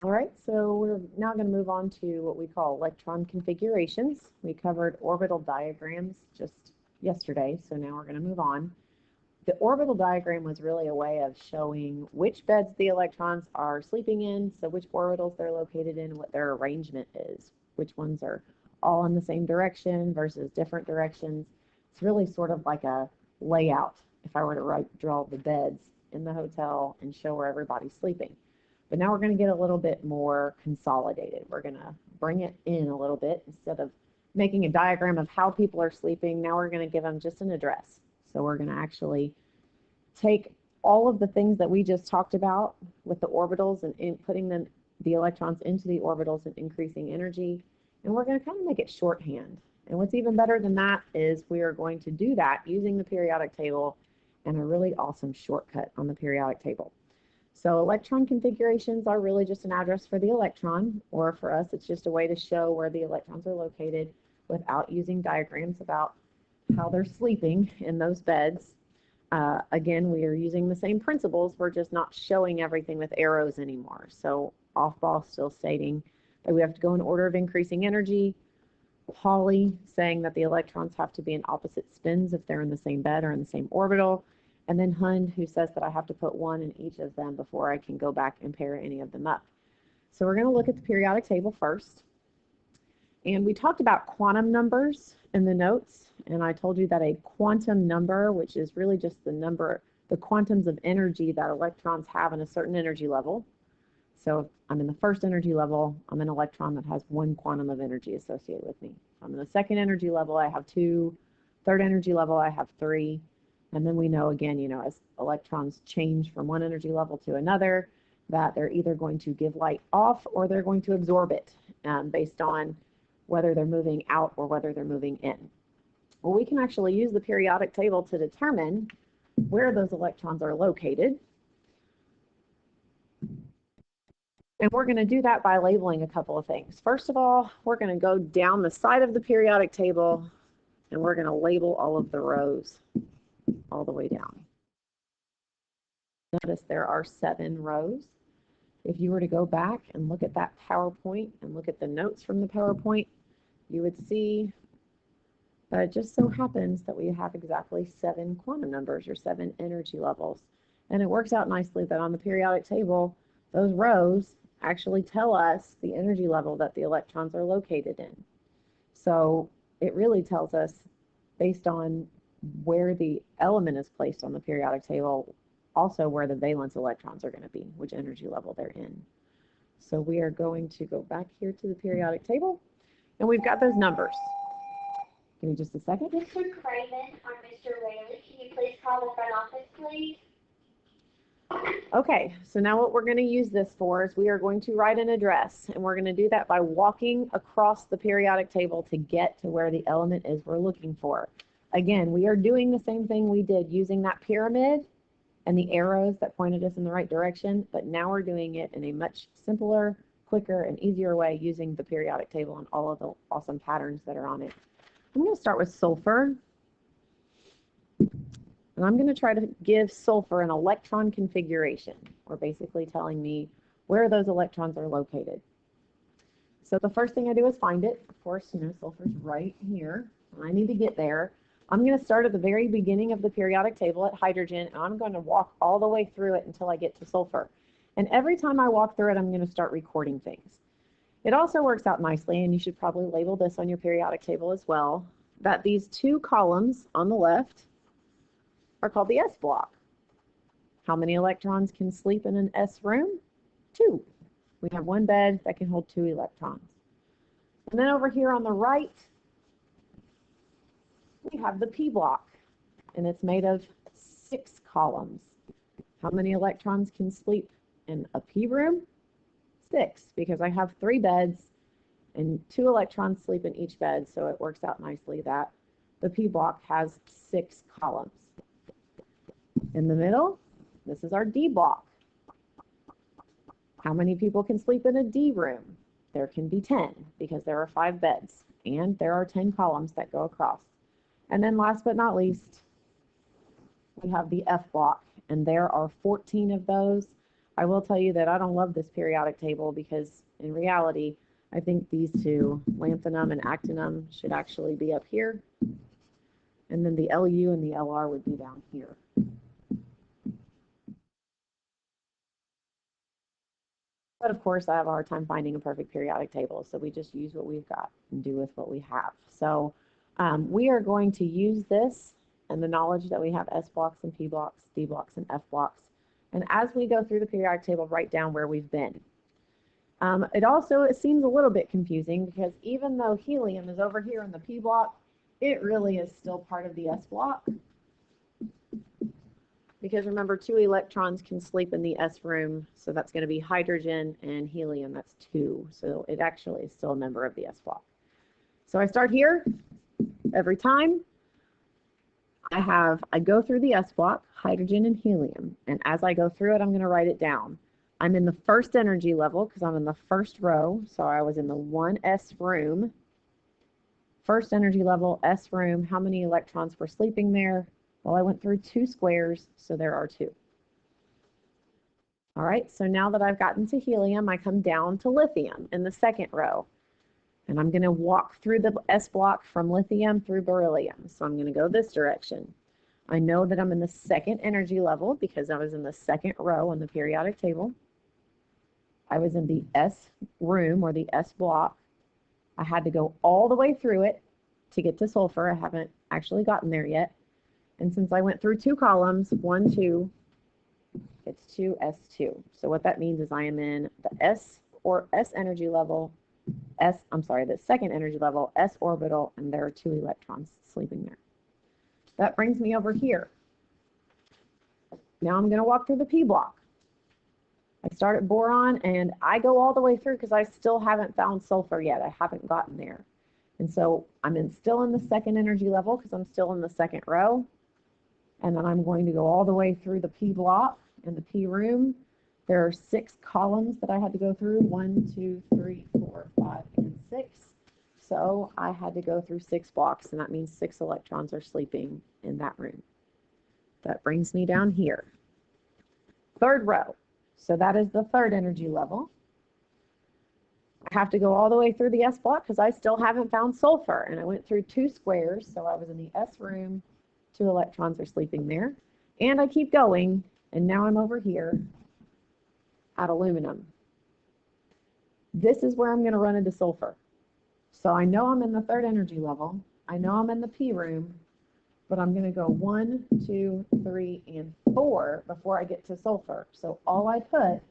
All right, so we're now going to move on to what we call electron configurations. We covered orbital diagrams just yesterday, so now we're going to move on. The orbital diagram was really a way of showing which beds the electrons are sleeping in, so which orbitals they're located in, what their arrangement is, which ones are all in the same direction versus different directions. It's really sort of like a layout if I were to draw the beds in the hotel and show where everybody's sleeping. But now we're going to get a little bit more consolidated. We're going to bring it in a little bit instead of making a diagram of how people are sleeping. Now we're going to give them just an address. So we're going to actually take all of the things that we just talked about with the orbitals and putting the electrons into the orbitals and increasing energy. And we're going to kind of make it shorthand. And what's even better than that is we are going to do that using the periodic table and a really awesome shortcut on the periodic table. So electron configurations are really just an address for the electron, or for us, it's just a way to show where the electrons are located without using diagrams about how they're sleeping in those beds. Again, we are using the same principles. We're just not showing everything with arrows anymore. So off-ball still stating that we have to go in order of increasing energy. Pauli saying that the electrons have to be in opposite spins if they're in the same bed or in the same orbital. And then Hund, who says that I have to put one in each of them before I can go back and pair any of them up. So we're going to look at the periodic table first. And we talked about quantum numbers in the notes. And I told you that a quantum number, which is really just the number, the quantums of energy that electrons have in a certain energy level. So if I'm in the first energy level, I'm an electron that has one quantum of energy associated with me. If I'm in the second energy level, I have two. Third energy level, I have three. And then we know, again, as electrons change from one energy level to another, that they're either going to give light off or they're going to absorb it based on whether they're moving out or whether they're moving in. Well, we can actually use the periodic table to determine where those electrons are located. And we're going to do that by labeling a couple of things. First of all, we're going to go down the side of the periodic table and we're going to label all of the rows all the way down. Notice there are 7 rows. If you were to go back and look at that PowerPoint and look at the notes from the PowerPoint, you would see that it just so happens that we have exactly 7 quantum numbers or 7 energy levels. And it works out nicely that on the periodic table, those rows actually tell us the energy level that the electrons are located in. So it really tells us, based on where the element is placed on the periodic table, also where the valence electrons are going to be, which energy level they're in. So we are going to go back here to the periodic table, and we've got those numbers. Give me just a second. Mr. Craven or Mr. Rayleigh, can you please call the front office, please? Okay, so now what we're going to use this for is we are going to write an address, and we're going to do that by walking across the periodic table to get to where the element is we're looking for. Again, we are doing the same thing we did using that pyramid and the arrows that pointed us in the right direction, but now we're doing it in a much simpler, quicker, and easier way using the periodic table and all of the awesome patterns that are on it. I'm going to start with sulfur. And I'm going to try to give sulfur an electron configuration, or basically telling me where those electrons are located. So the first thing I do is find it. Of course, sulfur's right here, and I need to get there. I'm going to start at the very beginning of the periodic table at hydrogen, and I'm going to walk all the way through it until I get to sulfur. And every time I walk through it, I'm going to start recording things. It also works out nicely, and you should probably label this on your periodic table as well, that these 2 columns on the left are called the S block. How many electrons can sleep in an S room? 2. We have 1 bed that can hold 2 electrons. And then over here on the right, we have the P block, and it's made of 6 columns. How many electrons can sleep in a P room? 6, because I have 3 beds and 2 electrons sleep in each bed, so it works out nicely that the P block has 6 columns. In the middle, this is our D block. How many people can sleep in a D room? There can be 10 because there are 5 beds and there are 10 columns that go across. And then last but not least, we have the F block, and there are 14 of those. I will tell you that I don't love this periodic table because in reality, I think these two, lanthanum and actinum, should actually be up here. And then the Lu and the Lr would be down here. But of course, I have a hard time finding a perfect periodic table, so we just use what we've got and do with what we have. So we are going to use this and the knowledge that we have S blocks and P blocks, D blocks and F blocks. And as we go through the periodic table, write down where we've been. It seems a little bit confusing because even though helium is over here in the P block, it really is still part of the S block. Because remember, 2 electrons can sleep in the S room, so that's going to be hydrogen and helium, that's 2. So it actually is still a member of the S block. So I start here. Every time I go through the S block, hydrogen and helium, and as I go through it, I'm going to write it down. I'm in the first energy level because I'm in the first row, so I was in the 1s room. First energy level, S room. How many electrons were sleeping there? Well, I went through 2 squares, so there are 2. All right, so now that I've gotten to helium, I come down to lithium in the second row. And I'm going to walk through the S block from lithium through beryllium. So I'm going to go this direction. I know that I'm in the second energy level because I was in the second row on the periodic table. I was in the S room or the S block. I had to go all the way through it to get to sulfur. I haven't actually gotten there yet. And since I went through 2 columns, 1, 2, it's 2s2. So what that means is I am in the S energy level, the second energy level, S orbital, and there are 2 electrons sleeping there. That brings me over here. Now I'm going to walk through the P block. I start at boron, and I go all the way through because I still haven't found sulfur yet. I haven't gotten there. And so I'm still in the second energy level because I'm still in the second row. And then I'm going to go all the way through the P block and the P room. There are 6 columns that I had to go through, 1, 2, 3, 4, 5, and 6. So I had to go through 6 blocks, and that means 6 electrons are sleeping in that room. That brings me down here. Third row. So that is the third energy level. I have to go all the way through the S block because I still haven't found sulfur, and I went through 2 squares, so I was in the S room. 2 electrons are sleeping there. And I keep going, and now I'm over here at aluminum. This is where I'm going to run into sulfur. So I know I'm in the third energy level. I know I'm in the P room, but I'm going to go 1, 2, 3, and 4 before I get to sulfur. So all I put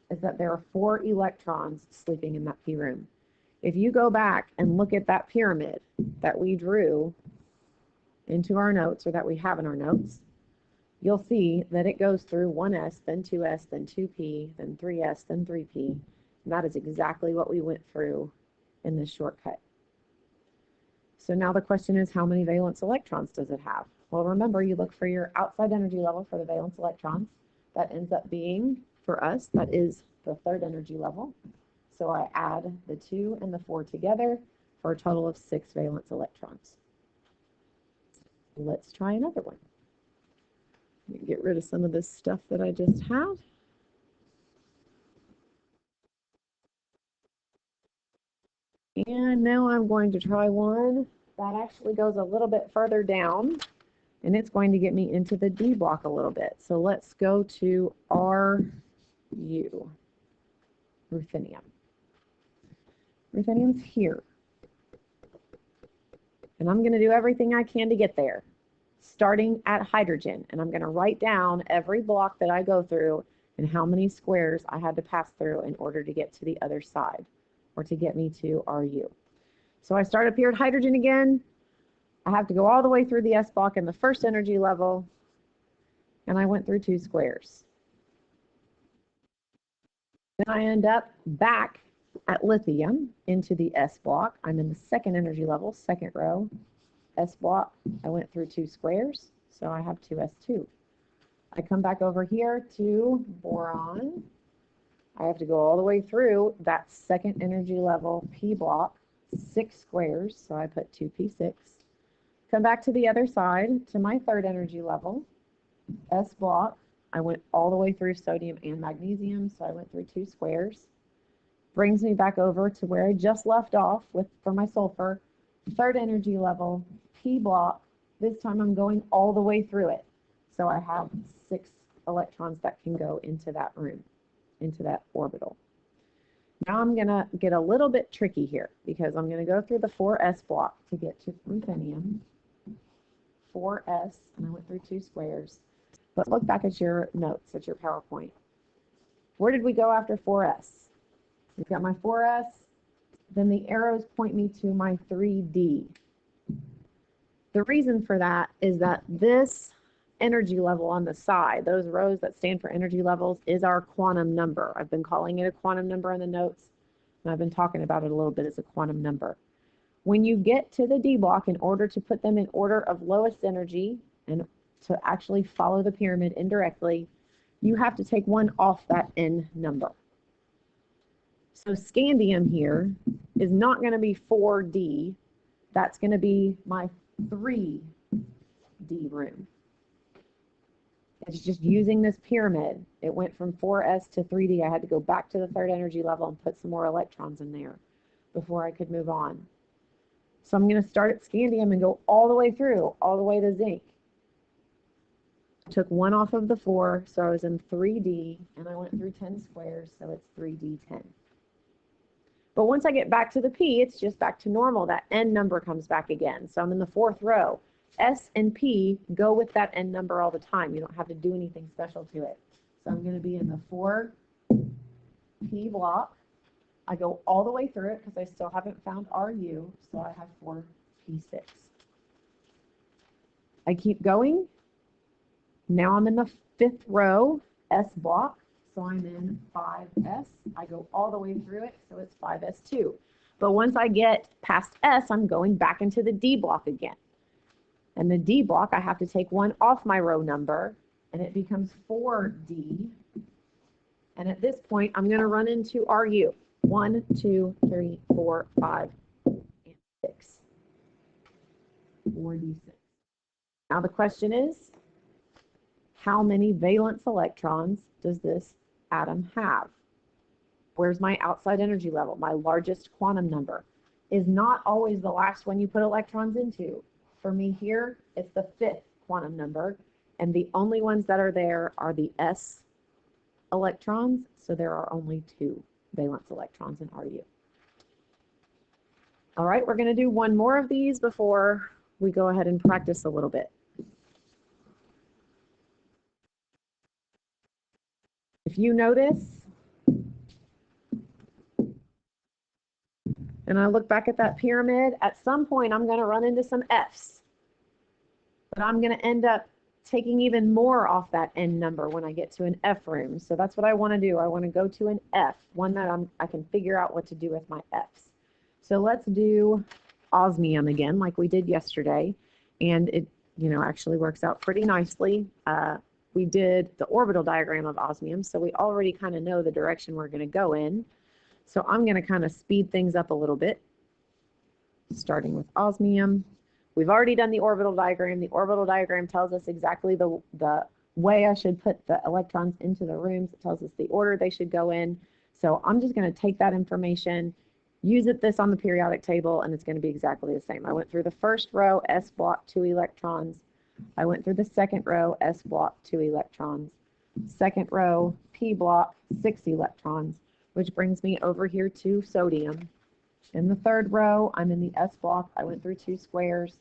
is that there are 4 electrons sleeping in that P room. If you go back and look at that pyramid that we drew into our notes, or that we have in our notes, you'll see that it goes through 1s, then 2s, then 2p, then 3s, then 3p. And that is exactly what we went through in this shortcut. So now the question is, how many valence electrons does it have? Well, remember, you look for your outside energy level for the valence electrons. That ends up being, for us, that is the third energy level. So I add the 2 and the 4 together for a total of 6 valence electrons. Let's try another one. Get rid of some of this stuff that I just had. And now I'm going to try one that actually goes a little bit further down, and it's going to get me into the D block a little bit. So let's go to Ru, ruthenium. Ruthenium's here. And I'm going to do everything I can to get there, starting at hydrogen. And I'm going to write down every block that I go through and how many squares I had to pass through in order to get to the other side, or to get me to Ru. So I start up here at hydrogen again. I have to go all the way through the S block in the first energy level, and I went through 2 squares. Then I end up back at lithium into the S block. I'm in the second energy level, second row, S block. I went through 2 squares, so I have 2s2. I come back over here to boron. I have to go all the way through that second energy level P block, 6 squares, so I put 2p6. Come back to the other side to my third energy level, S block. I went all the way through sodium and magnesium, so I went through 2 squares. Brings me back over to where I just left off for my sulfur, 3rd energy level, P block. This time I'm going all the way through it. So I have 6 electrons that can go into that room, into that orbital. Now I'm going to get a little bit tricky here because I'm going to go through the 4s block to get to ruthenium. 4s, and I went through 2 squares. But look back at your notes, at your PowerPoint. Where did we go after 4s? We've got my 4s, then the arrows point me to my 3d. The reason for that is that this energy level on the side, those rows that stand for energy levels, is our quantum number. I've been calling it a quantum number in the notes, and I've been talking about it a little bit as a quantum number. When you get to the D block, in order to put them in order of lowest energy and to actually follow the pyramid indirectly, you have to take one off that N number. So scandium here is not going to be 4D. That's going to be my 3D room. It's just using this pyramid. It went from 4s to 3d. I had to go back to the 3rd energy level and put some more electrons in there before I could move on. So I'm going to start at scandium and go all the way through, all the way to zinc. I took 1 off of the 4, so I was in 3d, and I went through 10 squares, so it's 3d10. But once I get back to the P, it's just back to normal. That N number comes back again. So I'm in the 4th row. S and P go with that N number all the time. You don't have to do anything special to it. So I'm going to be in the 4P block. I go all the way through it because I still haven't found RU, so I have 4P6. I keep going. Now I'm in the 5th row, S block. So I'm in 5s. I go all the way through it, so it's 5s2. But once I get past S, I'm going back into the D block again. And the D block, I have to take 1 off my row number, and it becomes 4D. And at this point, I'm going to run into RU. 1, 2, 3, 4, 5, and 6. 4D6. Now the question is, how many valence electrons does this atom have? Where's my outside energy level? My largest quantum number is not always the last one you put electrons into. For me here, it's the 5th quantum number, and the only ones that are there are the S electrons, so there are only 2 valence electrons in RU. All right, we're going to do one more of these before we go ahead and practice a little bit. If you notice, and I look back at that pyramid, at some point I'm going to run into some F's. But I'm going to end up taking even more off that N number when I get to an F room. So that's what I want to do. I want to go to an F, one that I can figure out what to do with my F's. So let's do osmium again, like we did yesterday. And it, actually works out pretty nicely. We did the orbital diagram of osmium, so we already kind of know the direction we're going to go in. So I'm going to kind of speed things up a little bit, starting with osmium. We've already done the orbital diagram. The orbital diagram tells us exactly the way I should put the electrons into the rooms. It tells us the order they should go in. So I'm just going to take that information, use this on the periodic table, and it's going to be exactly the same. I went through the 1st row, S block, 2 electrons. I went through the 2nd row, S block, 2 electrons. 2nd row, P block, 6 electrons, which brings me over here to sodium. In the 3rd row, I'm in the S block. I went through 2 squares.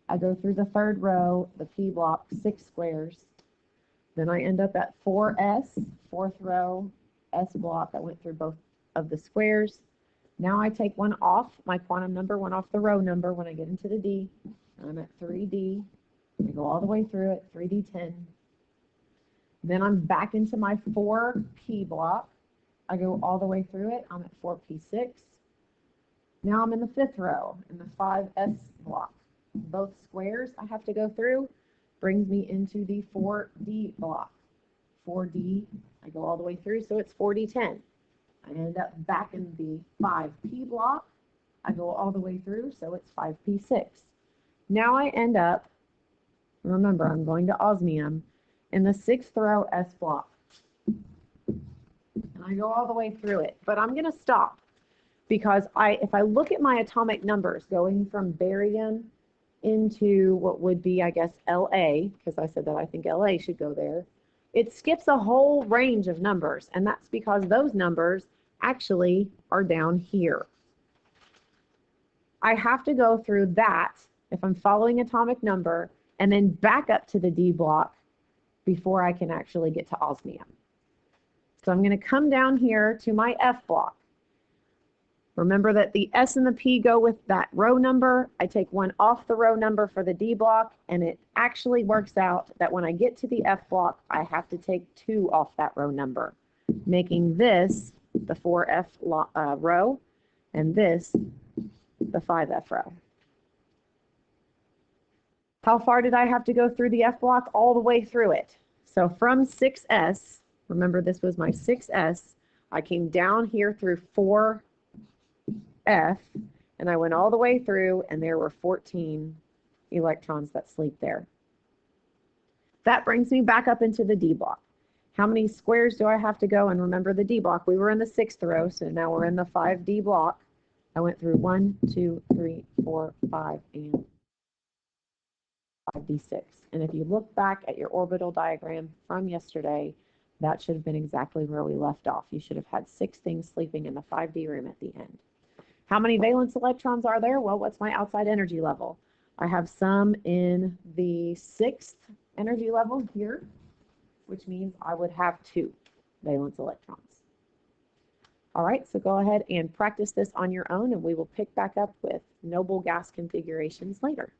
I go through the 3rd row, the P block, 6 squares. Then I end up at 4S, 4th row, S block. I went through both of the squares. Now I take 1 off, my quantum number, 1 off the row number when I get into the D. I'm at 3D. I go all the way through it, 3D10. Then I'm back into my 4P block. I go all the way through it. I'm at 4P6. Now I'm in the 5th row in the 5S block. Both squares I have to go through brings me into the 4D block. 4D, I go all the way through, so it's 4D10. I end up back in the 5P block. I go all the way through, so it's 5P6. Now I end up, remember I'm going to osmium, in the 6th row S block. And I go all the way through it, but I'm going to stop because if I look at my atomic numbers going from barium into what would be, I guess, La, because I said that I think La should go there, it skips a whole range of numbers, and that's because those numbers actually are down here. I have to go through that if I'm following atomic number and then back up to the D block before I can actually get to osmium. So I'm going to come down here to my F block. Remember that the S and the P go with that row number. I take one off the row number for the D block, and it actually works out that when I get to the F block, I have to take 2 off that row number, making this the 4F row and this the 5F row. How far did I have to go through the F block? All the way through it. So from 6S, remember this was my 6S, I came down here through 4F, and I went all the way through, and there were 14 electrons that sleep there. That brings me back up into the D block. How many squares do I have to go? And remember the D block, we were in the 6th row, so now we're in the 5D block. I went through 1, 2, 3, 4, 5, and 5D6. And if you look back at your orbital diagram from yesterday, that should have been exactly where we left off. You should have had 6 things sleeping in the 5D room at the end. How many valence electrons are there? Well, what's my outside energy level? I have some in the 6th energy level here, which means I would have 2 valence electrons. All right, so go ahead and practice this on your own, and we will pick back up with noble gas configurations later.